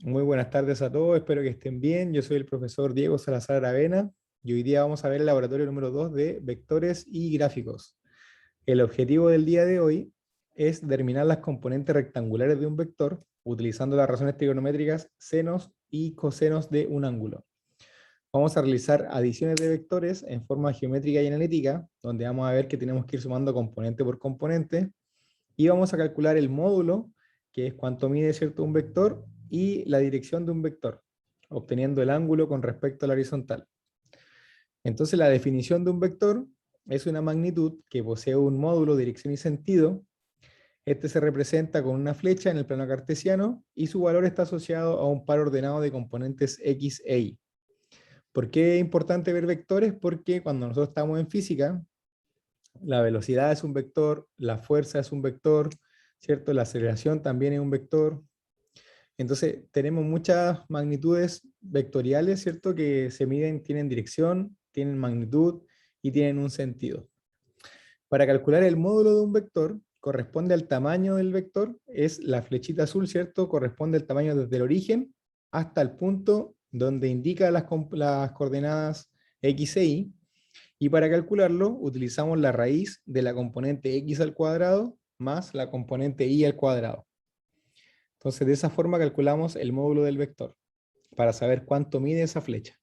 Muy buenas tardes a todos, espero que estén bien. Yo soy el profesor Diego Salazar Aravena y hoy día vamos a ver el laboratorio número 2 de vectores y gráficos. El objetivo del día de hoy es determinar las componentes rectangulares de un vector utilizando las razones trigonométricas senos y cosenos de un ángulo. Vamos a realizar adiciones de vectores en forma geométrica y analítica, donde vamos a ver que tenemos que ir sumando componente por componente, y vamos a calcular el módulo, que es cuánto mide, ¿cierto?, un vector, y la dirección de un vector, obteniendo el ángulo con respecto a la horizontal. Entonces la definición de un vector es una magnitud que posee un módulo, dirección y sentido. Este se representa con una flecha en el plano cartesiano y su valor está asociado a un par ordenado de componentes x e y. ¿Por qué es importante ver vectores? Porque cuando nosotros estamos en física, la velocidad es un vector, la fuerza es un vector, ¿cierto? La aceleración también es un vector. Entonces, tenemos muchas magnitudes vectoriales, ¿cierto? Que se miden, tienen dirección, tienen magnitud y tienen un sentido. Para calcular el módulo de un vector, corresponde al tamaño del vector, es la flechita azul, ¿cierto? Corresponde al tamaño desde el origen hasta el punto donde indica las coordenadas x e y. Y para calcularlo, utilizamos la raíz de la componente x al cuadrado más la componente y al cuadrado. Entonces, de esa forma calculamos el módulo del vector, para saber cuánto mide esa flecha.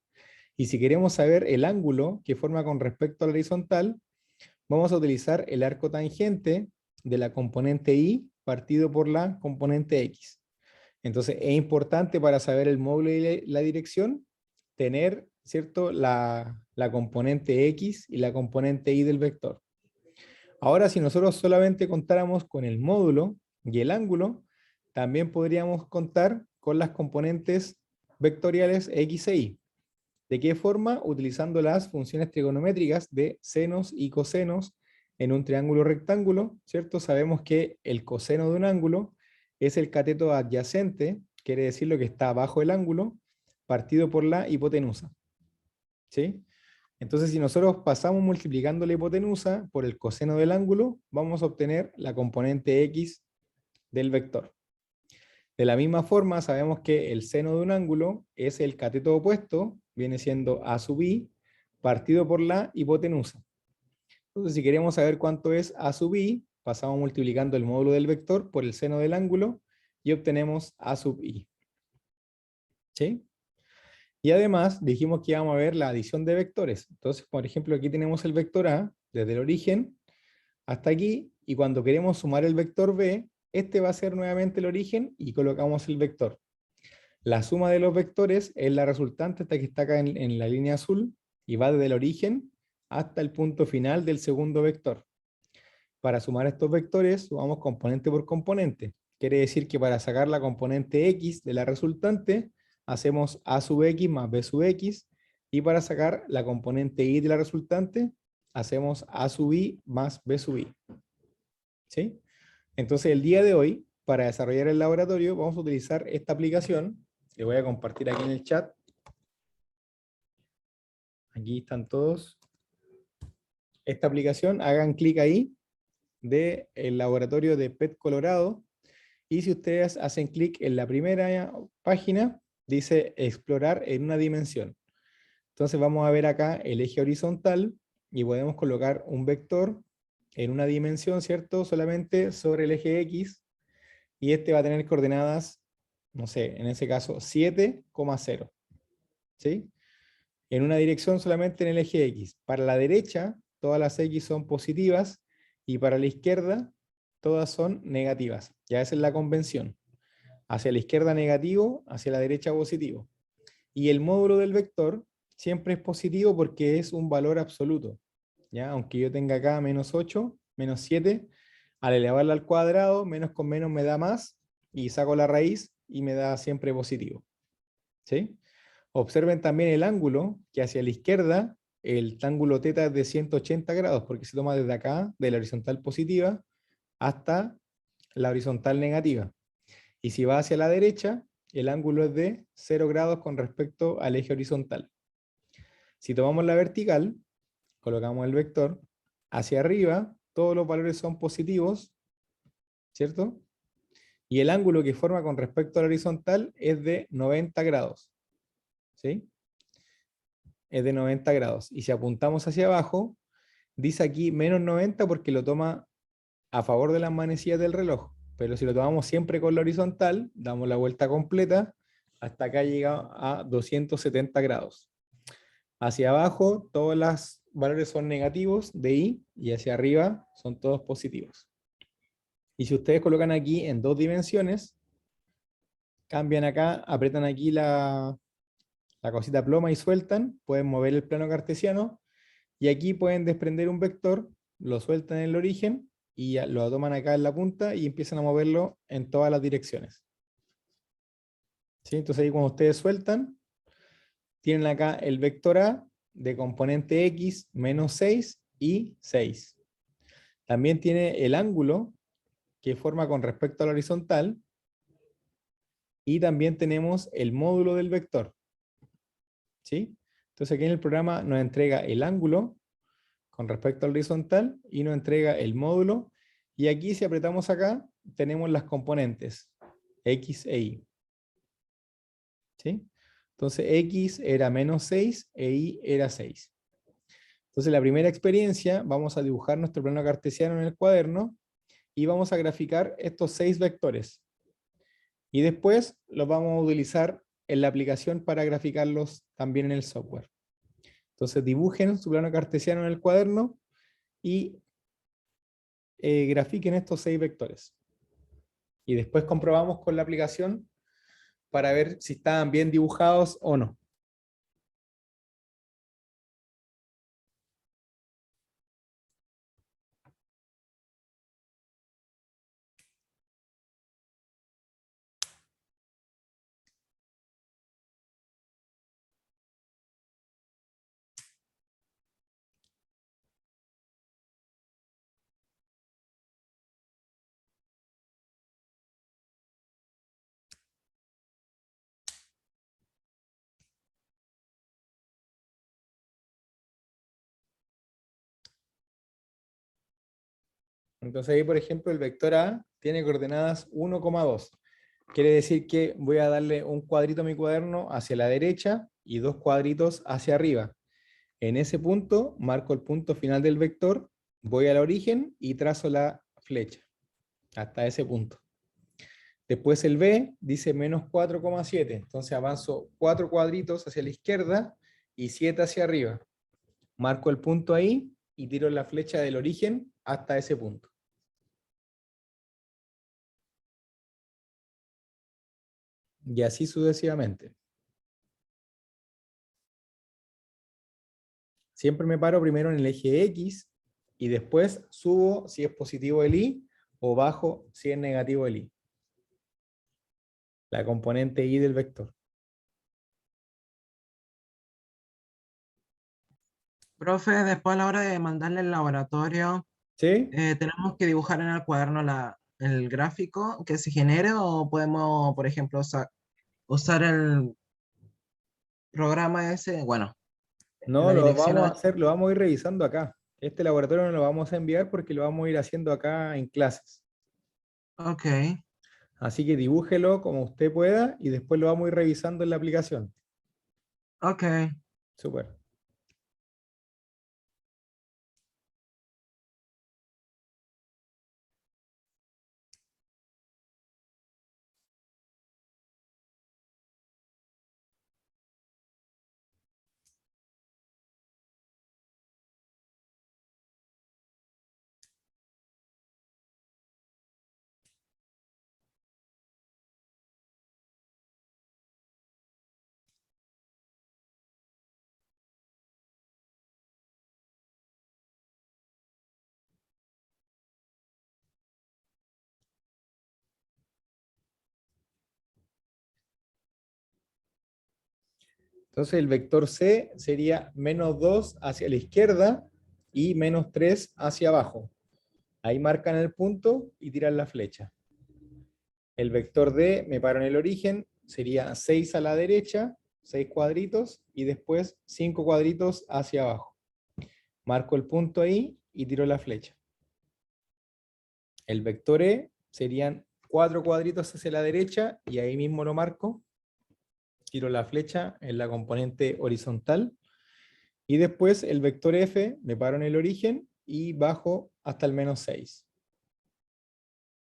Y si queremos saber el ángulo que forma con respecto a la horizontal, vamos a utilizar el arco tangente de la componente y partido por la componente x. Entonces, es importante para saber el módulo y la dirección, tener, ¿cierto?, la componente x y la componente y del vector. Ahora, si nosotros solamente contáramos con el módulo y el ángulo, también podríamos contar con las componentes vectoriales x e y. ¿De qué forma? Utilizando las funciones trigonométricas de senos y cosenos en un triángulo rectángulo, ¿cierto? Sabemos que el coseno de un ángulo es el cateto adyacente, quiere decir lo que está abajo del ángulo, partido por la hipotenusa, ¿sí? Entonces, si nosotros pasamos multiplicando la hipotenusa por el coseno del ángulo, vamos a obtener la componente x del vector. De la misma forma, sabemos que el seno de un ángulo es el cateto opuesto, viene siendo a sub i, partido por la hipotenusa. Entonces, si queremos saber cuánto es a sub i, pasamos multiplicando el módulo del vector por el seno del ángulo y obtenemos a sub i. ¿Sí? Y además dijimos que íbamos a ver la adición de vectores. Entonces, por ejemplo, aquí tenemos el vector A desde el origen hasta aquí, y cuando queremos sumar el vector B, este va a ser nuevamente el origen y colocamos el vector. La suma de los vectores es la resultante hasta que está acá en la línea azul y va desde el origen hasta el punto final del segundo vector. Para sumar estos vectores, sumamos componente por componente. Quiere decir que para sacar la componente x de la resultante, hacemos a sub x más b sub x, y para sacar la componente y de la resultante, hacemos a sub i más b sub i. ¿Sí? Entonces, el día de hoy, para desarrollar el laboratorio, vamos a utilizar esta aplicación. Le voy a compartir aquí en el chat. Aquí están todos. Esta aplicación, hagan clic ahí, del laboratorio de PET Colorado. Y si ustedes hacen clic en la primera página, dice explorar en una dimensión. Entonces vamos a ver acá el eje horizontal y podemos colocar un vector en una dimensión, ¿cierto? Solamente sobre el eje X, y este va a tener coordenadas, no sé, en ese caso 7,0. ¿Sí? En una dirección solamente en el eje X. Para la derecha, todas las X son positivas, y para la izquierda, todas son negativas. Ya esa es la convención. Hacia la izquierda negativo, hacia la derecha positivo. Y el módulo del vector siempre es positivo porque es un valor absoluto. ¿Ya? Aunque yo tenga acá menos 8, menos 7, al elevarla al cuadrado, menos con menos me da más, y saco la raíz y me da siempre positivo. ¿Sí? Observen también el ángulo, que hacia la izquierda, el ángulo θ es de 180 grados, porque se toma desde acá, de la horizontal positiva, hasta la horizontal negativa. Y si va hacia la derecha, el ángulo es de 0 grados con respecto al eje horizontal. Si tomamos la vertical, colocamos el vector, hacia arriba, todos los valores son positivos, ¿cierto? Y el ángulo que forma con respecto a la horizontal es de 90 grados. ¿Sí? Es de 90 grados. Y si apuntamos hacia abajo, dice aquí menos 90 porque lo toma a favor de las manecillas del reloj. Pero si lo tomamos siempre con la horizontal, damos la vuelta completa, hasta acá llega a 270 grados. Hacia abajo, todos los valores son negativos de I, y hacia arriba son todos positivos. Y si ustedes colocan aquí en 2 dimensiones, cambian acá, aprietan aquí la cosita ploma y sueltan, pueden mover el plano cartesiano, y aquí pueden desprender un vector, lo sueltan en el origen, y ya lo toman acá en la punta, y empiezan a moverlo en todas las direcciones. ¿Sí? Entonces ahí cuando ustedes sueltan, tienen acá el vector A de componente X menos 6 y 6. También tiene el ángulo que forma con respecto a la horizontal, y también tenemos el módulo del vector. ¿Sí? Entonces aquí en el programa nos entrega el ángulo con respecto al horizontal y nos entrega el módulo, y aquí si apretamos acá tenemos las componentes X e Y. ¿Sí? Entonces X era menos 6 e Y era 6. Entonces la primera experiencia, vamos a dibujar nuestro plano cartesiano en el cuaderno y vamos a graficar estos 6 vectores. Y después los vamos a utilizar en la aplicación para graficarlos también en el software. Entonces dibujen su plano cartesiano en el cuaderno y grafiquen estos 6 vectores. Y después comprobamos con la aplicación para ver si estaban bien dibujados o no. Entonces ahí, por ejemplo, el vector A tiene coordenadas 1,2. Quiere decir que voy a darle un cuadrito a mi cuaderno hacia la derecha y 2 cuadritos hacia arriba. En ese punto, marco el punto final del vector, voy al origen y trazo la flecha hasta ese punto. Después el B dice menos 4,7. Entonces avanzo 4 cuadritos hacia la izquierda y 7 hacia arriba. Marco el punto ahí y tiro la flecha del origen hasta ese punto. Y así sucesivamente. Siempre me paro primero en el eje X y después subo si es positivo el Y o bajo si es negativo el Y. La componente Y del vector. Profe, después a la hora de mandarle el laboratorio, ¿Sí? ¿tenemos que dibujar en el cuaderno el gráfico que se genere o podemos, por ejemplo, usar el programa ese, bueno, No, la lo dirección vamos a a... hacer, lo vamos a ir revisando acá. Este laboratorio no lo vamos a enviar porque lo vamos a ir haciendo acá en clases. Ok, Así que dibújelo como usted pueda y después lo vamos a ir revisando en la aplicación. ok. Súper. Entonces el vector C sería menos 2 hacia la izquierda y menos 3 hacia abajo. Ahí marcan el punto y tiran la flecha. El vector D, me paro en el origen, sería 6 a la derecha, 6 cuadritos, y después 5 cuadritos hacia abajo. Marco el punto ahí y tiro la flecha. El vector E serían 4 cuadritos hacia la derecha y ahí mismo lo marco. Tiro la flecha en la componente horizontal. Y después el vector f me paro en el origen y bajo hasta el menos 6.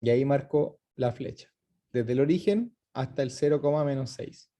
Y ahí marco la flecha. Desde el origen hasta el 0, menos 6.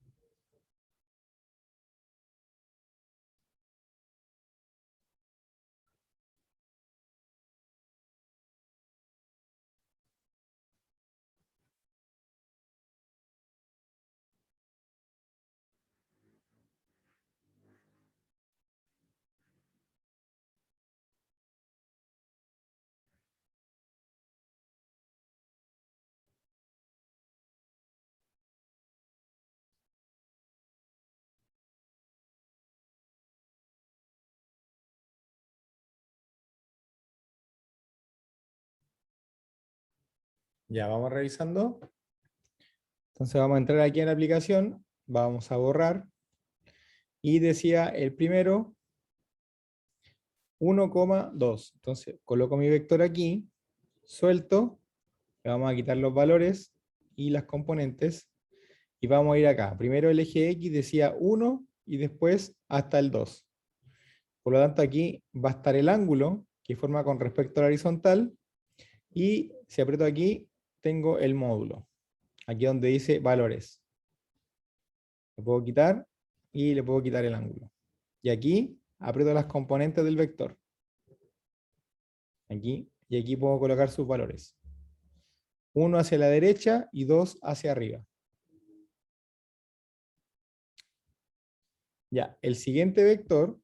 Ya, vamos revisando. Entonces vamos a entrar aquí en la aplicación, vamos a borrar. Y decía el primero 1,2. Entonces coloco mi vector aquí, suelto, le vamos a quitar los valores y las componentes. Y vamos a ir acá. Primero el eje X decía 1 y después hasta el 2. Por lo tanto aquí va a estar el ángulo que forma con respecto a la horizontal. Y si aprieto aquí, tengo el módulo. Aquí donde dice valores. Le puedo quitar y le puedo quitar el ángulo. Y aquí aprieto las componentes del vector. Aquí, y aquí puedo colocar sus valores. 1 hacia la derecha y 2 hacia arriba. Ya, el siguiente vector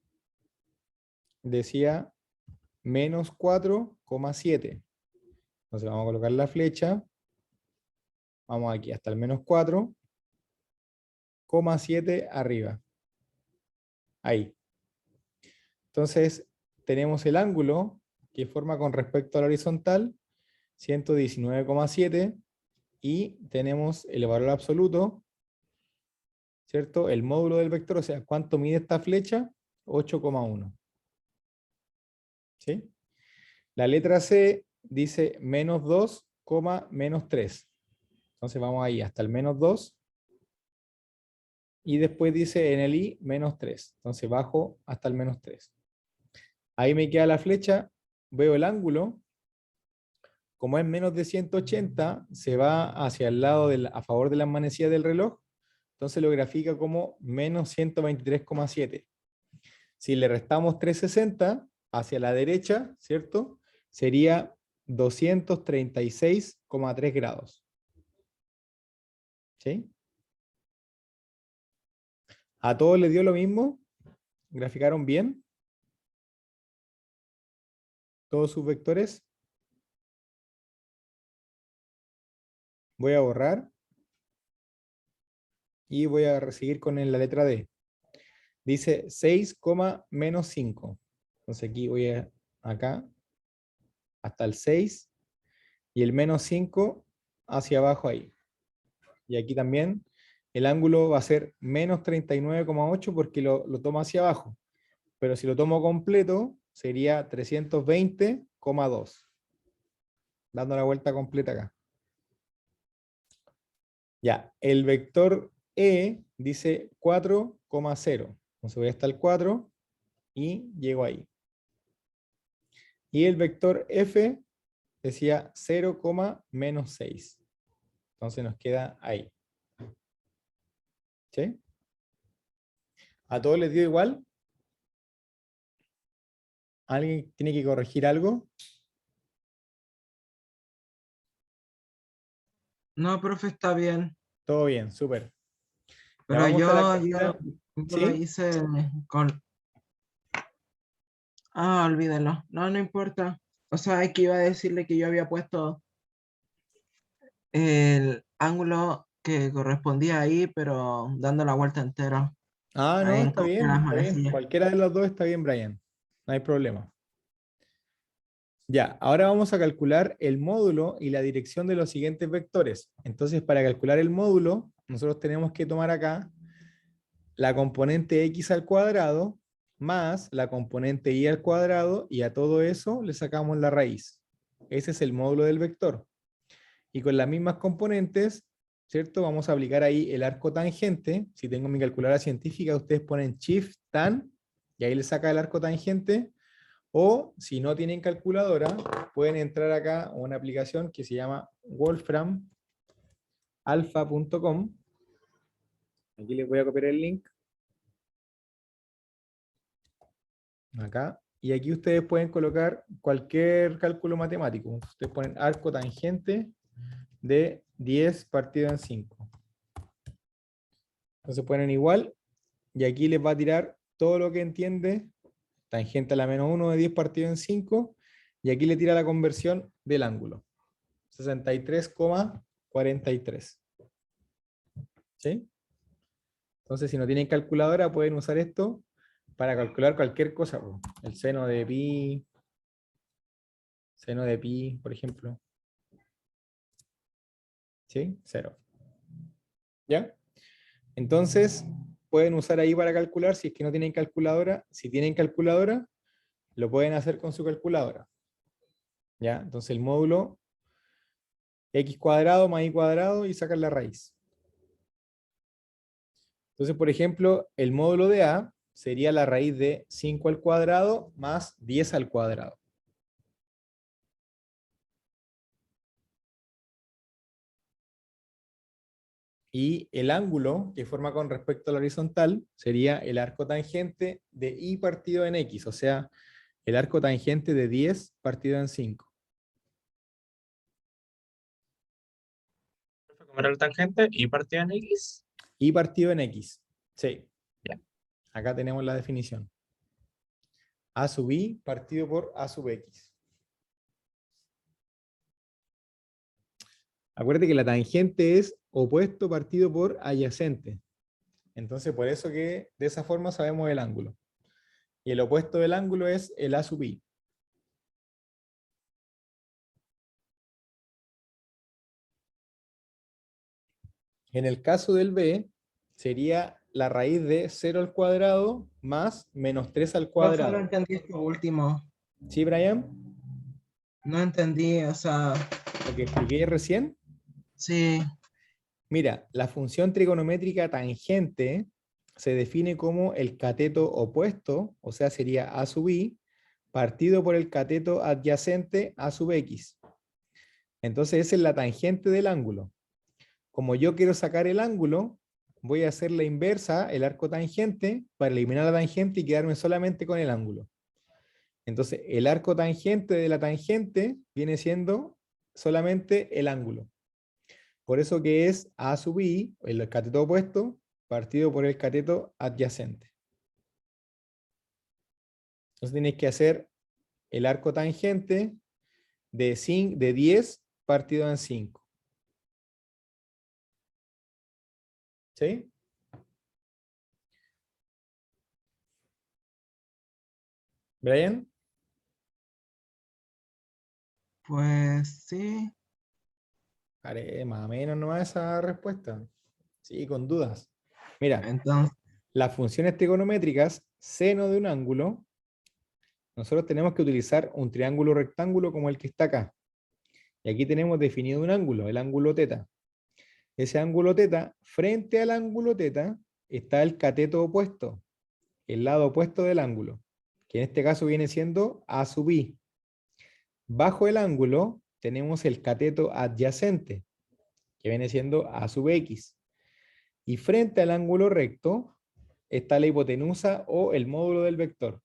decía menos 4,7. Entonces vamos a colocar la flecha. Vamos aquí hasta el menos 4,7 arriba. Ahí. Entonces tenemos el ángulo que forma con respecto a la horizontal, 119,7, y tenemos el valor absoluto, ¿cierto? El módulo del vector, o sea, ¿cuánto mide esta flecha? 8,1. ¿Sí? La letra C dice menos 2, menos 3. Entonces vamos ahí hasta el menos 2. Y después dice en el I menos 3. Entonces bajo hasta el menos 3. Ahí me queda la flecha, veo el ángulo. Como es menos de 180, se va hacia el lado a favor de la manecilla del reloj. Entonces lo grafica como menos 123,7. Si le restamos 360 hacia la derecha, ¿cierto? Sería 236,3 grados. ¿Sí? ¿A todos les dio lo mismo? ¿Graficaron bien? ¿Todos sus vectores? Voy a borrar. Y voy a seguir con la letra D. Dice 6, menos 5. Entonces aquí voy acá hasta el 6 y el menos 5 hacia abajo ahí. Y aquí también el ángulo va a ser menos 39,8 porque lo tomo hacia abajo. Pero si lo tomo completo sería 320,2. Dando la vuelta completa acá. Ya, el vector E dice 4,0. Entonces voy hasta el 4 y llego ahí. Y el vector F decía 0, menos 6. Entonces nos queda ahí. ¿Sí? ¿A todos les dio igual? ¿Alguien tiene que corregir algo? No, profe, está bien. Todo bien, súper. Ya Pero vamos a la yo casita. lo ¿Sí? hice con... Ah, olvídalo. No, no importa. O sea, es que iba a decirle que yo había puesto el ángulo que correspondía ahí, pero dando la vuelta entera. Ah, Ahí no, en está copia bien, las está bien. manecillas. Cualquiera de los dos está bien, Brian. No hay problema. Ya, ahora vamos a calcular el módulo y la dirección de los siguientes vectores. Entonces, para calcular el módulo, nosotros tenemos que tomar acá la componente x al cuadrado más la componente y al cuadrado, y a todo eso le sacamos la raíz. Ese es el módulo del vector. y con las mismas componentes, ¿cierto? Vamos a aplicar ahí el arco tangente. Si tengo mi calculadora científica, ustedes ponen Shift Tan, y ahí le saca el arco tangente. O si no tienen calculadora, pueden entrar acá a una aplicación que se llama wolframalpha.com. Aquí les voy a copiar el link. Acá. Y aquí ustedes pueden colocar cualquier cálculo matemático. Ustedes ponen arco tangente de 10 partido en 5. Entonces ponen igual y aquí les va a tirar todo lo que entiende tangente a la menos 1 de 10 partido en 5 y aquí le tira la conversión del ángulo. 63,43. ¿Sí? Entonces si no tienen calculadora pueden usar esto para calcular cualquier cosa. El seno de pi, por ejemplo. ¿Sí? 0. ¿Ya? Entonces, pueden usar ahí para calcular si es que no tienen calculadora. Si tienen calculadora, lo pueden hacer con su calculadora. ¿Ya? Entonces el módulo x cuadrado más y cuadrado y sacan la raíz. Entonces, por ejemplo, el módulo de a sería la raíz de 5 al cuadrado más 10 al cuadrado. Y el ángulo que forma con respecto a la horizontal sería el arco tangente de y partido en x, o sea, el arco tangente de 10 partido en 5. ¿Cómo era el tangente? Y partido en X. Y partido en x. Sí. Ya. Acá tenemos la definición. A sub i partido por a sub x. Acuérdate que la tangente es opuesto partido por adyacente. Entonces, por eso que de esa forma sabemos el ángulo. Y el opuesto del ángulo es el a sub i. En el caso del b, sería la raíz de 0 al cuadrado más menos 3 al Profe, no cuadrado. entendí esto último. ¿Sí, Brian? No entendí, o sea, Lo que expliqué recién. sí. Mira, la función trigonométrica tangente se define como el cateto opuesto, o sea, sería a sub i, partido por el cateto adyacente a sub x. Entonces, esa es la tangente del ángulo. Como yo quiero sacar el ángulo, voy a hacer la inversa, el arco tangente, para eliminar la tangente y quedarme solamente con el ángulo. Entonces, el arco tangente de la tangente viene siendo solamente el ángulo. Por eso que es a sub i, el cateto opuesto, partido por el cateto adyacente. Entonces tienes que hacer el arco tangente de 10 partido en 5. ¿Sí? ¿Brian? Pues sí. Haré más o menos nomás esa respuesta. Sí, con dudas. Mira, Entonces, las funciones trigonométricas, seno de un ángulo, nosotros tenemos que utilizar un triángulo rectángulo como el que está acá. Y aquí tenemos definido un ángulo, el ángulo teta. Ese ángulo teta, frente al ángulo teta, está el cateto opuesto, el lado opuesto del ángulo, que en este caso viene siendo a sub i. Bajo el ángulo tenemos el cateto adyacente, que viene siendo a sub x. Y frente al ángulo recto está la hipotenusa o el módulo del vector.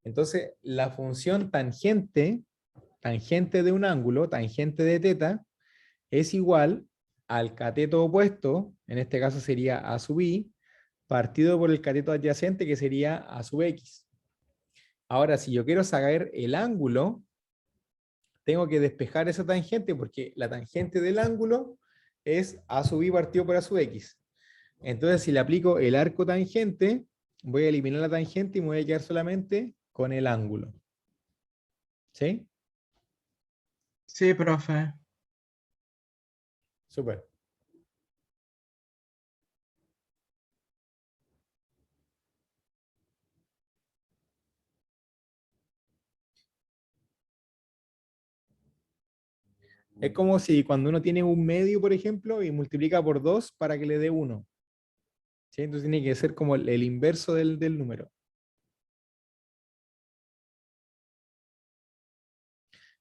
Entonces, la función tangente, tangente de un ángulo, tangente de teta, es igual al cateto opuesto, en este caso sería a sub i, partido por el cateto adyacente, que sería a sub x. Ahora, si yo quiero sacar el ángulo, tengo que despejar esa tangente, porque la tangente del ángulo es a sub i partido por a sub x. Entonces, si le aplico el arco tangente, voy a eliminar la tangente y me voy a quedar solamente con el ángulo. ¿Sí? sí, profe. Súper. Es como si cuando uno tiene un medio, por ejemplo, y multiplica por 2 para que le dé 1. ¿Sí? Entonces tiene que ser como el inverso del número.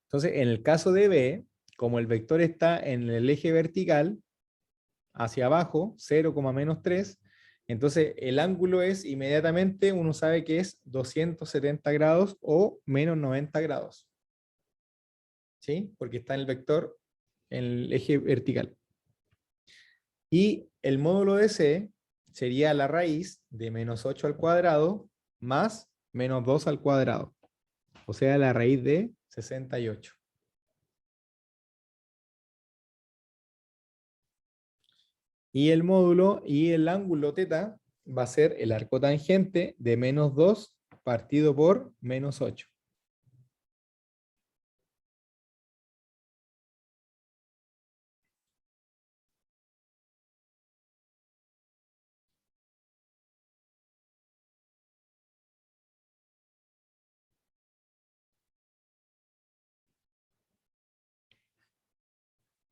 Entonces, en el caso de B, como el vector está en el eje vertical, hacia abajo, 0, menos 3, entonces el ángulo es inmediatamente, uno sabe que es 270 grados o menos 90 grados. ¿Sí? Porque está en el vector en el eje vertical. Y el módulo de C sería la raíz de menos 8 al cuadrado más menos 2 al cuadrado. O sea, la raíz de 68. Y el módulo y el ángulo teta va a ser el arco tangente de menos 2 partido por menos 8.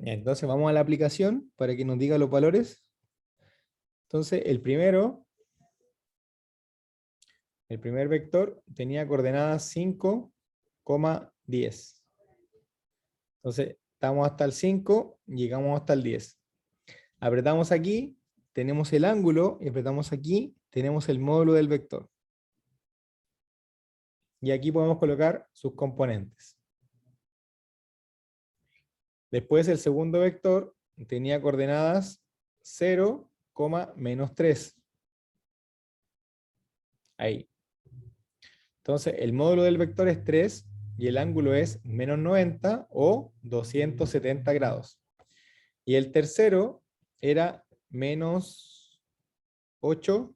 Entonces vamos a la aplicación para que nos diga los valores. Entonces el primer vector tenía coordenadas 5,10. Entonces estamos hasta el 5, llegamos hasta el 10. Apretamos aquí, tenemos el ángulo, y apretamos aquí, tenemos el módulo del vector. Y aquí podemos colocar sus componentes. Después el segundo vector tenía coordenadas 0, menos 3. Ahí. Entonces el módulo del vector es 3 y el ángulo es menos 90 o 270 grados. Y el tercero era menos 8,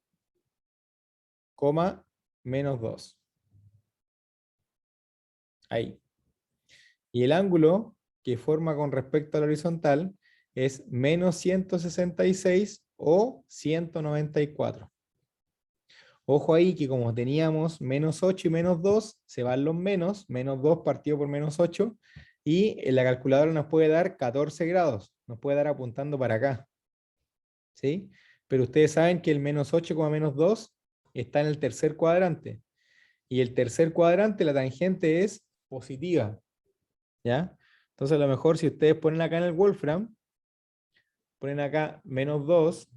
menos 2. Ahí. Y el ángulo que forma con respecto al horizontal es menos 166 o 194. Ojo ahí que como teníamos menos 8 y menos 2, se van los menos 2 partido por menos 8, y la calculadora nos puede dar 14 grados, nos puede dar apuntando para acá. ¿Sí? Pero ustedes saben que el menos 8, menos 2 está en el tercer cuadrante. Y el tercer cuadrante, la tangente es positiva. ¿Ya? Entonces a lo mejor si ustedes ponen acá en el Wolfram, ponen acá menos 2,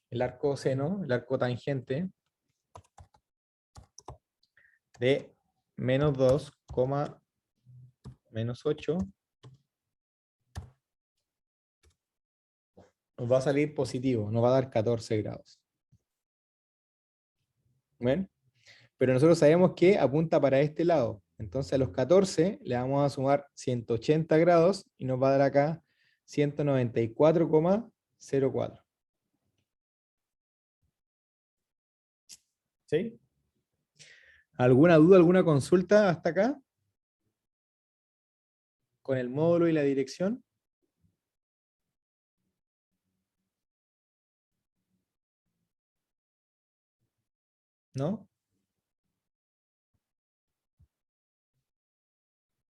el arco seno, el arco tangente, de menos 2, menos 8, nos va a salir positivo, nos va a dar 14 grados. ¿Ven? Pero nosotros sabemos que apunta para este lado. Entonces a los 14 le vamos a sumar 180 grados y nos va a dar acá 194,04. ¿Sí? ¿Alguna duda, alguna consulta hasta acá? ¿Con el módulo y la dirección? ¿No?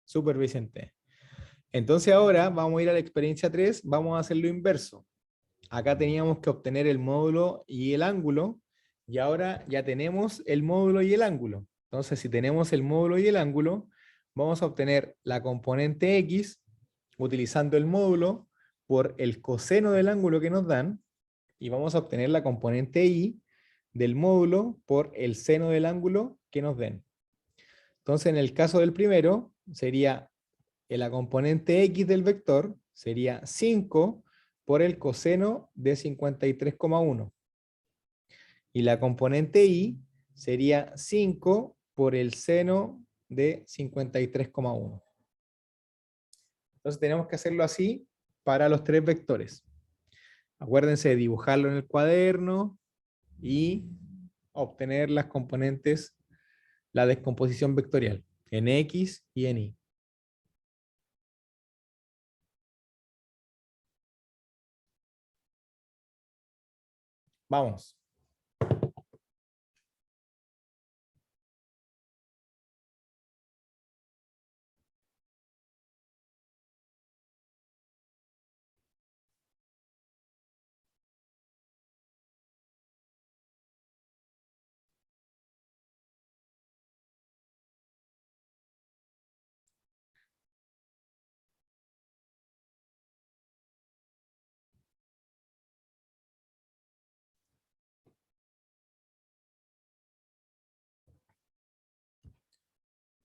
Súper, Vicente. Entonces ahora vamos a ir a la experiencia 3, vamos a hacer lo inverso. Acá teníamos que obtener el módulo y el ángulo, y ahora ya tenemos el módulo y el ángulo. Entonces, si tenemos el módulo y el ángulo, vamos a obtener la componente X utilizando el módulo por el coseno del ángulo que nos dan, y vamos a obtener la componente Y del módulo por el seno del ángulo que nos den. Entonces, en el caso del primero, sería la componente X del vector, sería 5 por el coseno de 53,1. Y la componente Y sería 5 por el seno de 53,1. Entonces tenemos que hacerlo así para los tres vectores. Acuérdense de dibujarlo en el cuaderno y obtener las componentes, la descomposición vectorial, en X y en Y. Vamos.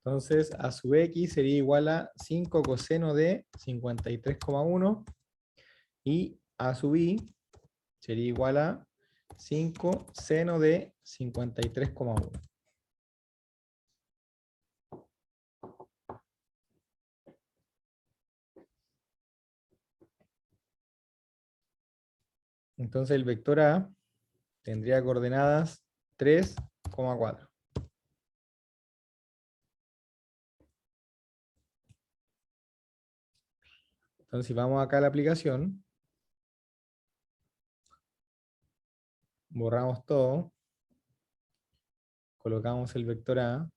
Entonces, a sub x sería igual a 5 coseno de 53,1 y a sub y sería igual a 5 seno de 53,1. Entonces el vector A tendría coordenadas 3,4. Entonces si vamos acá a la aplicación, borramos todo, colocamos el vector A,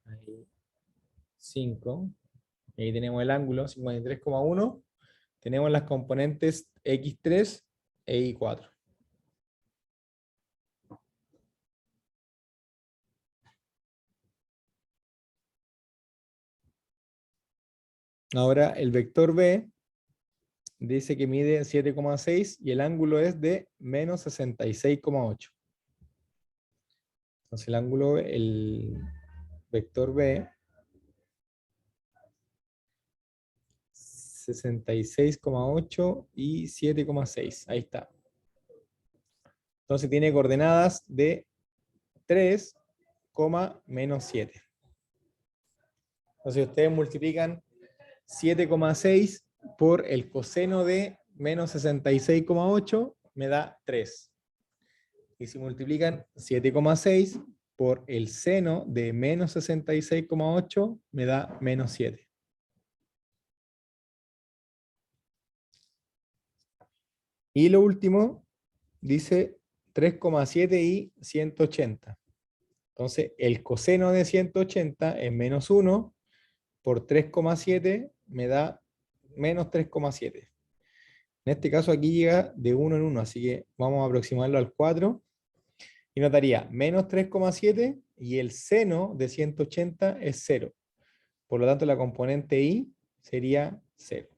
ahí 5, y ahí tenemos el ángulo 53,1, tenemos las componentes x3 e y4. Ahora el vector B dice que mide 7,6 y el ángulo es de menos 66,8. Entonces el ángulo, el vector B, 66,8 y 7,6. Ahí está. Entonces tiene coordenadas de 3, menos 7. Entonces ustedes multiplican 7,6 por el coseno de menos 66,8, me da 3. Y si multiplican 7,6 por el seno de menos 66,8, me da menos 7. Y lo último, dice 3,7 y 180. Entonces, el coseno de 180 es menos 1 por 3,7 me da menos 3,7. En este caso aquí llega de 1 en 1, así que vamos a aproximarlo al 4. Y nos daría menos 3,7 y el seno de 180 es 0. Por lo tanto, la componente y sería 0.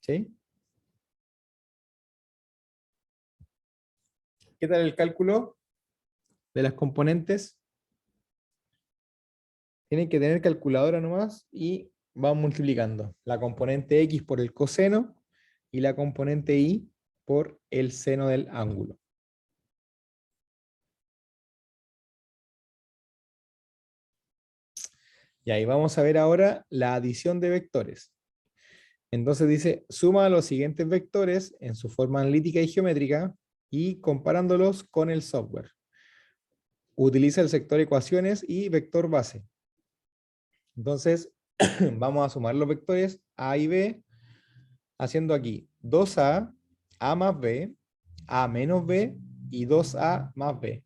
¿Sí? ¿Qué tal el cálculo de las componentes? Tienen que tener calculadora nomás y van multiplicando la componente x por el coseno y la componente y por el seno del ángulo. Y ahí vamos a ver ahora la adición de vectores. Entonces dice, suma los siguientes vectores en su forma analítica y geométrica y comparándolos con el software. Utiliza el sector ecuaciones y vector base. Entonces, vamos a sumar los vectores A y B, haciendo aquí 2A, A más B, A menos B y 2A más B.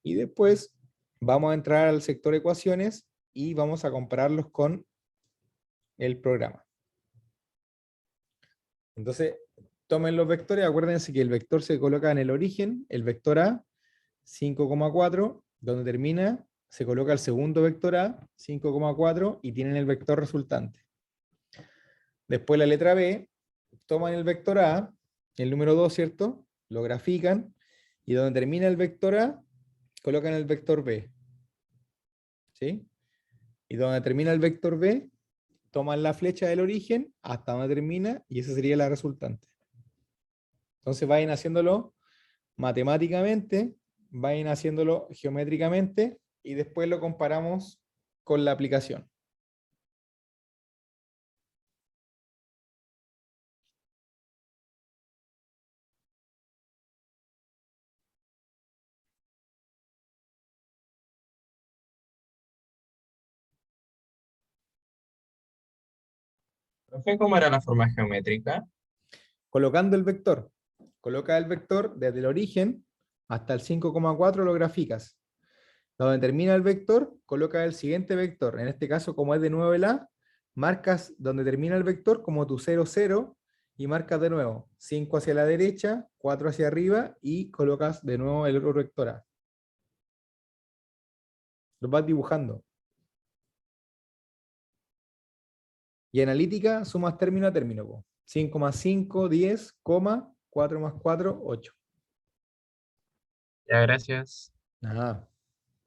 Y después vamos a entrar al sector ecuaciones y vamos a compararlos con el programa. Entonces, tomen los vectores, acuérdense que el vector se coloca en el origen, el vector A, 5,4, donde termina, se coloca el segundo vector A, 5,4, y tienen el vector resultante. Después la letra B, toman el vector A, el número 2, ¿cierto? Lo grafican, y donde termina el vector A, colocan el vector B. ¿Sí? Y donde termina el vector B, toman la flecha del origen hasta donde termina, y esa sería la resultante. Entonces vayan haciéndolo matemáticamente, vayan haciéndolo geométricamente, y después lo comparamos con la aplicación. Profe, ¿cómo era la forma geométrica? Colocando el vector. Coloca el vector desde el origen hasta el 5,4 lo graficas. Donde termina el vector, coloca el siguiente vector. En este caso, como es de nuevo el A, marcas donde termina el vector como tu 0, 0, y marcas de nuevo 5 hacia la derecha, 4 hacia arriba, y colocas de nuevo el otro vector A. Lo vas dibujando. Y analítica, sumas término a término. 5 más 5, 10, 4 más 4, 8. Ya, gracias. Nada.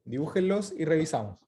Dibújenlos y revisamos.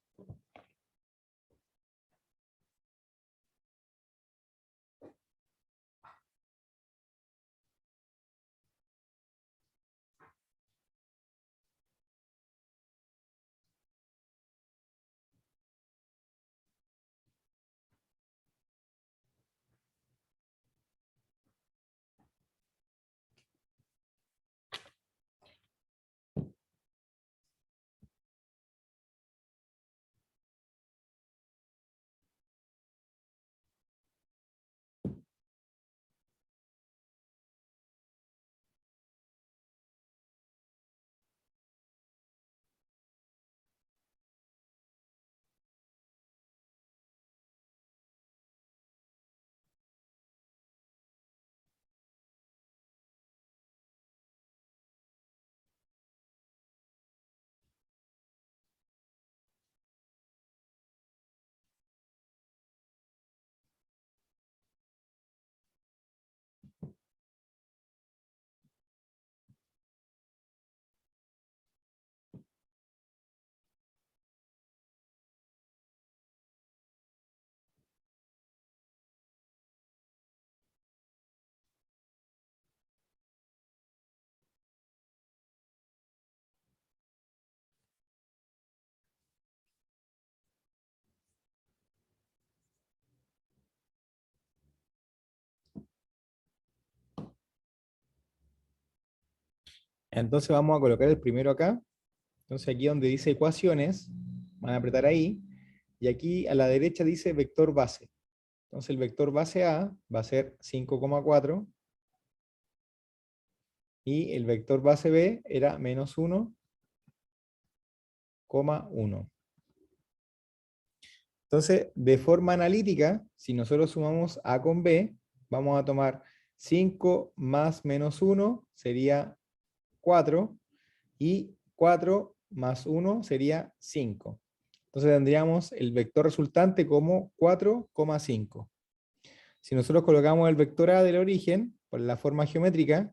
Entonces vamos a colocar el primero acá. Entonces aquí donde dice ecuaciones, van a apretar ahí, y aquí a la derecha dice vector base. Entonces el vector base A va a ser 5,4, y el vector base B era menos 1,1. Entonces, de forma analítica, si nosotros sumamos A con B, vamos a tomar 5 más menos 1 sería 4, y 4 más 1 sería 5. Entonces tendríamos el vector resultante como 4,5. Si nosotros colocamos el vector A del origen, por la forma geométrica,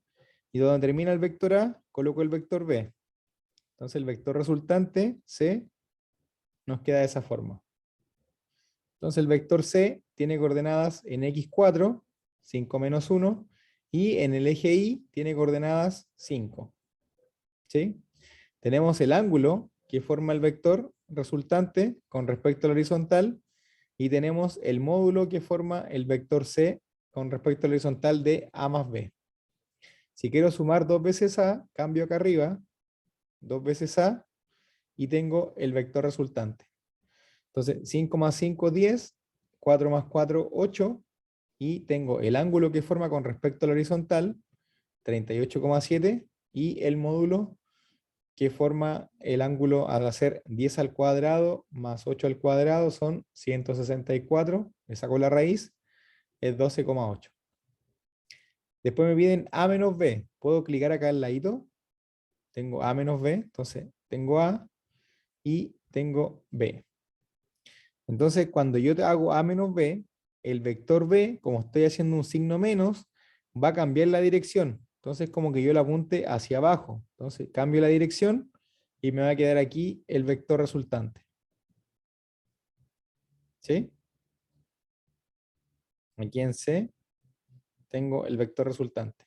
y donde termina el vector A, coloco el vector B. Entonces el vector resultante, C, nos queda de esa forma. Entonces el vector C tiene coordenadas en x4, 5 menos 1, y en el eje Y tiene coordenadas 5. ¿Sí? Tenemos el ángulo que forma el vector resultante con respecto al horizontal, y tenemos el módulo que forma el vector C con respecto al horizontal de A más B. Si quiero sumar dos veces A, cambio acá arriba, dos veces A, y tengo el vector resultante. Entonces 5 más 5, 10, 4 más 4, 8, y tengo el ángulo que forma con respecto al horizontal, 38,7, y el módulo que forma el ángulo al hacer 10 al cuadrado más 8 al cuadrado son 164, le saco la raíz, es 12,8. Después me piden A menos B, puedo clicar acá al ladito, tengo A menos B, entonces tengo A y tengo B. Entonces cuando yo te hago A menos B, el vector B, como estoy haciendo un signo menos, va a cambiar la dirección. Entonces como que yo la apunte hacia abajo. Entonces cambio la dirección y me va a quedar aquí el vector resultante. ¿Sí? Aquí en C tengo el vector resultante.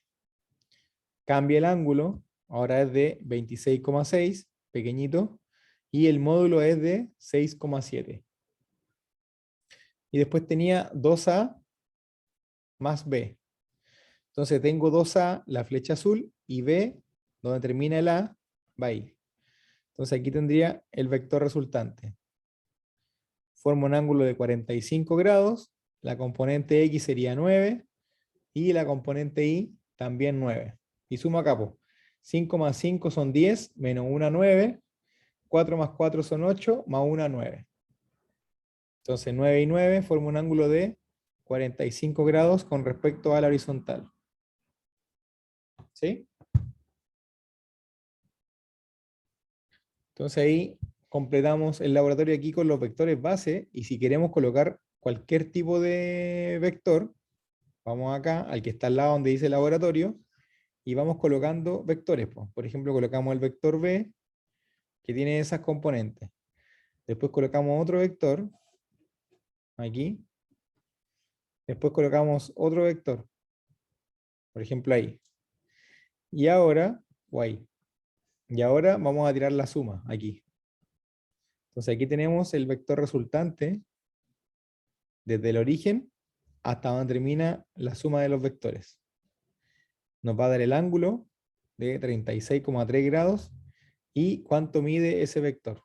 Cambia el ángulo, ahora es de 26,6, pequeñito, y el módulo es de 6,7. Y después tenía 2A más B. Entonces tengo 2A, la flecha azul, y B, donde termina el A, va ahí. Entonces aquí tendría el vector resultante. Forma un ángulo de 45 grados, la componente X sería 9, y la componente Y también 9. Y sumo acá, 5 más 5 son 10, menos 1, 9, 4 más 4 son 8, más 1, 9. Entonces 9 y 9 forman un ángulo de 45 grados con respecto a la horizontal. ¿Sí? Entonces ahí completamos el laboratorio aquí con los vectores base, y si queremos colocar cualquier tipo de vector, vamos acá al que está al lado donde dice laboratorio, y vamos colocando vectores, po. Por ejemplo, colocamos el vector b, que tiene esas componentes. Después colocamos otro vector, aquí. Después colocamos otro vector, por ejemplo ahí. Y ahora, o ahí. Y ahora vamos a tirar la suma, aquí. Entonces aquí tenemos el vector resultante desde el origen hasta donde termina la suma de los vectores. Nos va a dar el ángulo de 36,3 grados y cuánto mide ese vector.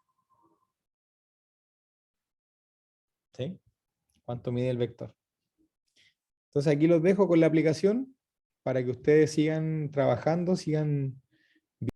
¿Sí? ¿Cuánto mide el vector? Entonces aquí los dejo con la aplicación para que ustedes sigan trabajando, sigan